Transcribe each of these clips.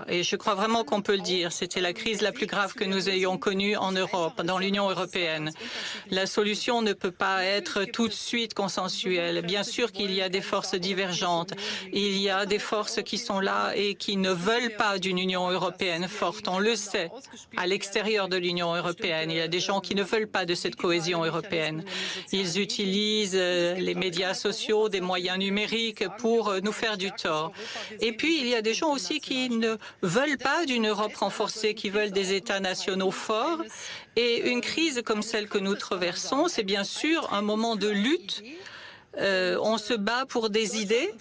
Et je crois vraiment qu'on peut le dire. C'était la crise la plus grave que nous ayons connue en Europe, dans l'Union européenne. La solution ne peut pas être tout de suite consensuelle. Bien sûr qu'il y a des forces divergentes. Il y a des forces qui sont là et qui ne veulent pas d'une Union européenne forte. On le sait. À l'extérieur de l'Union européenne, il y a des gens qui ne veulent pas de cette cohésion européenne. Ils utilisent les médias sociaux, des moyens numériques pour nous faire du tort. Et puis, il y a des gens aussi qui ne veulent pas d'une Europe renforcée, qui veulent des États nationaux forts. Et une crise comme celle que nous traversons, c'est bien sûr un moment de lutte. On se bat pour des idées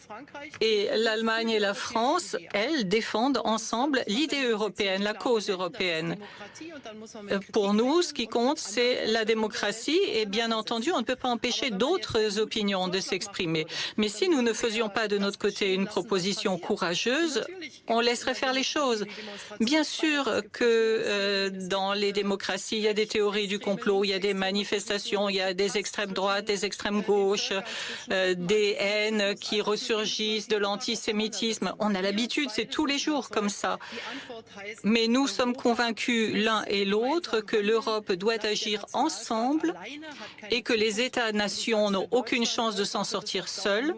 et l'Allemagne et la France, elles, défendent ensemble l'idée européenne, la cause européenne. Pour nous, ce qui compte, c'est la démocratie et bien entendu, on ne peut pas empêcher d'autres opinions de s'exprimer. Mais si nous ne faisions pas de notre côté une proposition courageuse, on laisserait faire les choses. Bien sûr que dans les démocraties, il y a des théories du complot, il y a des manifestations, il y a des extrêmes droites, des extrêmes gauches, des haines qui ressurgissent, de l'antisémitisme. On a l'habitude, c'est tous les jours comme ça. Mais nous sommes convaincus l'un et l'autre que l'Europe doit agir ensemble et que les États-nations n'ont aucune chance de s'en sortir seuls.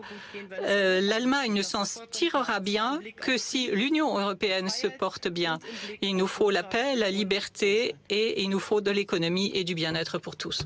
L'Allemagne ne s'en tirera bien que si l'Union européenne se porte bien. Il nous faut la paix, la liberté et il nous faut de l'économie et du bien-être pour tous.